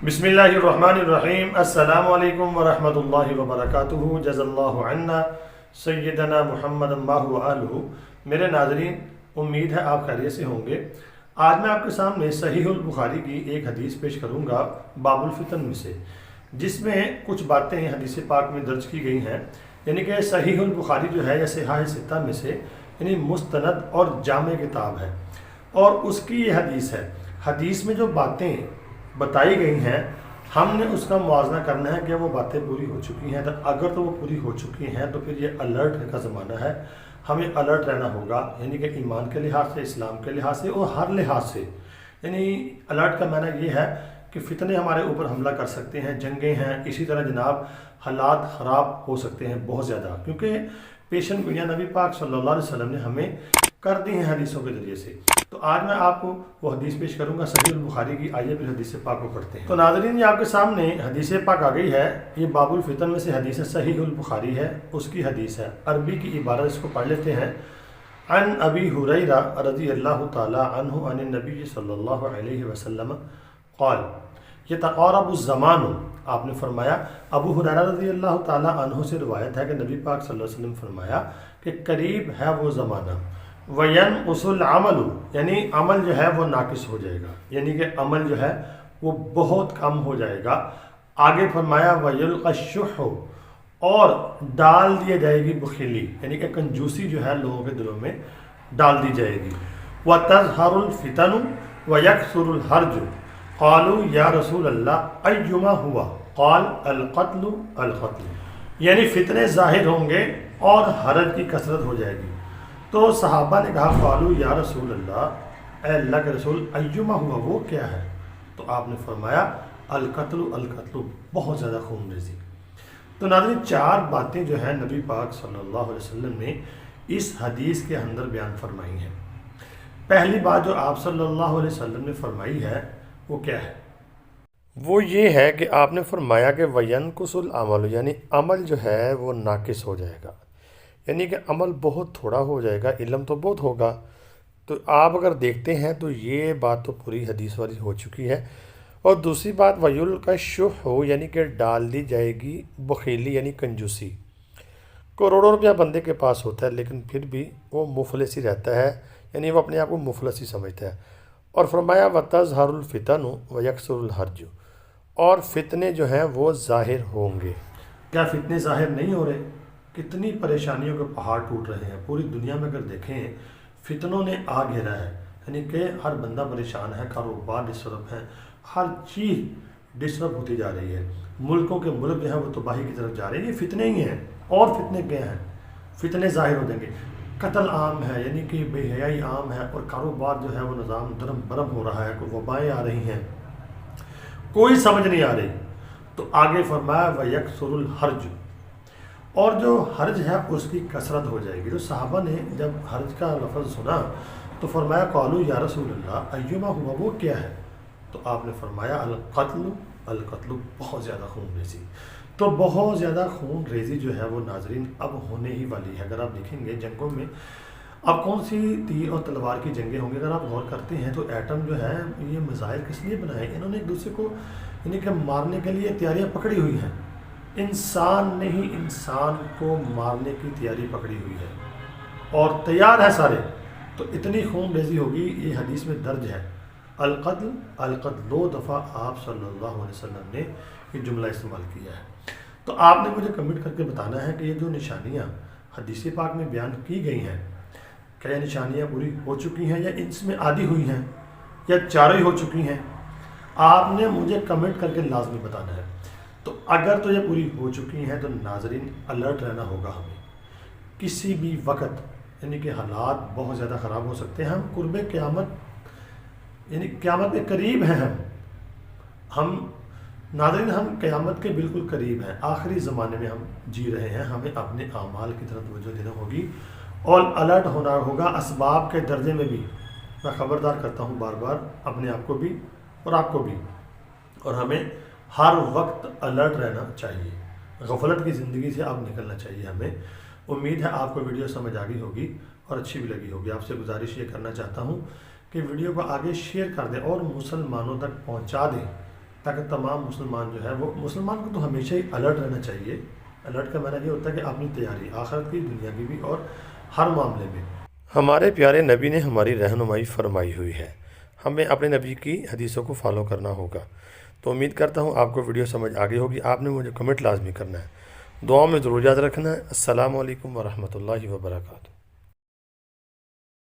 بسم اللہ الرحمن الرحیم۔ السلام علیکم ورحمۃ اللہ وبرکاتہ۔ جزا اللہ عنا سیدنا محمد و آلہ۔ میرے ناظرین، امید ہے آپ خیریت سے ہوں گے۔ آج میں آپ کے سامنے صحیح البخاری کی ایک حدیث پیش کروں گا باب الفتن میں سے، جس میں کچھ باتیں حدیث پاک میں درج کی گئی ہیں، یعنی کہ صحیح البخاری جو ہے یا صحاح ستہ میں سے یعنی مستند اور جامع کتاب ہے، اور اس کی یہ حدیث ہے۔ حدیث میں جو باتیں بتائی گئی ہیں، ہم نے اس کا موازنہ کرنا ہے کہ وہ باتیں پوری ہو چکی ہیں۔ اگر تو وہ پوری ہو چکی ہیں تو پھر یہ الرٹ کا زمانہ ہے، ہمیں الرٹ رہنا ہوگا، یعنی کہ ایمان کے لحاظ سے، اسلام کے لحاظ سے اور ہر لحاظ سے۔ یعنی الرٹ کا معنی یہ ہے کہ فتنے ہمارے اوپر حملہ کر سکتے ہیں، جنگیں ہیں، اسی طرح جناب حالات خراب ہو سکتے ہیں بہت زیادہ، کیونکہ پیشن گوئیاں نبی پاک صلی اللہ علیہ وسلم نے ہمیں کر دی ہیں حدیثوں کے ذریعے سے۔ تو آج میں آپ کو وہ حدیث پیش کروں گا صحیح البخاری کی۔ آئیے پھر حدیث پاک کو پڑھتے ہیں۔ تو ناظرین، یہ آپ کے سامنے حدیث پاک آ گئی ہے، یہ باب الفتن میں سے حدیث صحیح البخاری ہے، اس کی حدیث ہے۔ عربی کی عبارت اس کو پڑھ لیتے ہیں۔ عن ابی ہریرہ رضی اللہ تعالی عنہ عن النبی صلی اللہ علیہ وسلم قال یتقارب الزمان، آپ نے فرمایا، ابو ہریرہ رضی اللہ تعالی عنہ سے روایت ہے کہ نبی پاک صلی اللہ علیہ وسلم فرمایا کہ قریب ہے وہ زمانہ، وَيَنْقُصُ الْعَمَلُ، یعنی عمل جو ہے وہ ناقص ہو جائے گا، یعنی کہ عمل جو ہے وہ بہت کم ہو جائے گا۔ آگے فرمایا وَيُلْقَى الشُّحُّ، اور ڈال دی جائے گی بخیلی، یعنی کہ کنجوسی جو ہے لوگوں کے دلوں میں ڈال دی جائے گی۔ وَتَظْهَرُ الْفِتَنُ وَيَكْثُرُ الْحَرْجُ قالوا یا رسول اللہ ایما ہوا قال القتل القتل، یعنی فتنے ظاہر ہوں گے اور حرج کی کثرت ہو جائے گی۔ تو صحابہ نے کہا قالوا یا رسول اللہ، اے اللہ کے رسول، ایما ہوا، وہ کیا ہے؟ تو آپ نے فرمایا القتل القتل، بہت زیادہ خون ریزی۔ تو ناظرین، چار باتیں جو ہیں نبی پاک صلی اللہ علیہ وسلم نے اس حدیث کے اندر بیان فرمائی ہیں۔ پہلی بات جو آپ صلی اللہ علیہ وسلم نے فرمائی ہے وہ کیا ہے؟ وہ یہ ہے کہ آپ نے فرمایا کہ وَيَنْقُصُ الْعَمَلُ، یعنی عمل جو ہے وہ ناقص ہو جائے گا، یعنی کہ عمل بہت تھوڑا ہو جائے گا، علم تو بہت ہوگا۔ تو آپ اگر دیکھتے ہیں تو یہ بات تو پوری حدیث والی ہو چکی ہے۔ اور دوسری بات وَيُلْقَى الشُّحُّ، یعنی کہ ڈال دی جائے گی بخیلی، یعنی کنجوسی۔ کروڑوں روپیہ بندے کے پاس ہوتا ہے لیکن پھر بھی وہ مفلس ہی رہتا ہے، یعنی وہ اپنے آپ کو مفلس ہی سمجھتا ہے۔ اور فرمایا وَتَظْهَرُ الْفِتَنُ وَيَكْثُرُ الْحَرْجُ، اور فتنے جو ہیں وہ ظاہر ہوں گے۔ کیا فتنے ظاہر نہیں ہو رہے؟ کتنی پریشانیوں کے پہاڑ ٹوٹ رہے ہیں پوری دنیا میں۔ اگر دیکھیں فتنوں نے آ گھیرا ہے، یعنی کہ ہر بندہ پریشان ہے، کاروبار ڈسٹرب ہے، ہر چیز ڈسٹرب ہوتی جا رہی ہے، ملکوں کے ملک جو ہیں وہ تباہی کی طرف جا رہے ہیں۔ یہ فتنے ہی ہیں، اور فتنے کیا ہیں؟ فتنے ظاہر ہو جائیں گے، قتل عام ہے، یعنی کہ بے حیائی عام ہے، اور کاروبار جو ہے وہ نظام درم برم ہو رہا ہے، کوئی وبائیں آ رہی ہیں، کوئی سمجھ نہیں آ رہی۔ تو آگے فرمایا وَيَكْثُرُ الْحَرْجُ، اور جو حرج ہے اس کی کثرت ہو جائے گی۔ تو صحابہ نے جب حرج کا لفظ سنا تو فرمایا قالوا یا رسول اللہ ایما ہوا، وہ کیا ہے؟ تو آپ نے فرمایا القتل القتل، بہت زیادہ خون ریزی۔ تو بہت زیادہ خون ریزی جو ہے وہ ناظرین اب ہونے ہی والی ہے۔ اگر آپ دیکھیں گے جنگوں میں اب کون سی تیر اور تلوار کی جنگیں ہوں گی، اگر آپ غور کرتے ہیں تو ایٹم جو ہے یہ میزائل کس لیے بنائے؟ انہوں نے ایک دوسرے کو یعنی کہ مارنے کے لیے تیاریاں پکڑی ہوئی ہیں۔ انسان نے ہی انسان کو مارنے کی تیاری پکڑی ہوئی ہے اور تیار ہے سارے۔ تو اتنی خون ریزی ہوگی، یہ حدیث میں درج ہے۔ القتل القتل، 2 دفعہ آپ صلی اللہ علیہ وسلم نے یہ جملہ استعمال کیا ہے۔ تو آپ نے مجھے کمنٹ کر کے بتانا ہے کہ یہ جو نشانیاں حدیث پاک میں بیان کی گئی ہیں، کیا یہ نشانیاں پوری ہو چکی ہیں یا اس میں آدھی ہوئی ہیں یا چاروں ہی ہو چکی ہیں؟ آپ نے مجھے کمنٹ کر کے لازمی بتانا ہے۔ تو اگر تو یہ پوری ہو چکی ہیں تو ناظرین الرٹ رہنا ہوگا ہمیں، کسی بھی وقت یعنی کہ حالات بہت زیادہ خراب ہو سکتے ہیں۔ ہم قرب قیامت یعنی قیامت کے قریب ہیں، ہم ناظرین ہم قیامت کے بالکل قریب ہیں، آخری زمانے میں ہم جی رہے ہیں۔ ہمیں اپنے اعمال کی طرف توجہ دینا ہوگی اور الرٹ ہونا ہوگا اسباب کے درجے میں بھی۔ میں خبردار کرتا ہوں بار بار اپنے آپ کو بھی اور آپ کو بھی، اور ہمیں ہر وقت الرٹ رہنا چاہیے، غفلت کی زندگی سے اب نکلنا چاہیے ہمیں۔ امید ہے آپ کو ویڈیو سمجھ آ گئی ہوگی اور اچھی بھی لگی ہوگی۔ آپ سے گزارش یہ کرنا چاہتا ہوں کہ ویڈیو کو آگے شیئر کر دیں اور مسلمانوں تک پہنچا دیں تاکہ تمام مسلمان جو ہے وہ مسلمان کو تو ہمیشہ ہی الرٹ رہنا چاہیے. الرٹ کا معنی یہ ہوتا ہے کہ اپنی تیاری آخرت کی دنیا کی بھی اور ہر معاملے میں. ہمارے پیارے نبی نے ہماری رہنمائی فرمائی ہوئی ہے، ہمیں اپنے نبی کی حدیثوں کو فالو کرنا ہوگا. تو امید کرتا ہوں آپ کو ویڈیو سمجھ آ گئی ہوگی. آپ نے مجھے کمنٹ لازمی کرنا ہے، دعاؤں میں ضرور یاد رکھنا ہے. السلام علیکم ورحمۃ اللہ وبرکاتہ.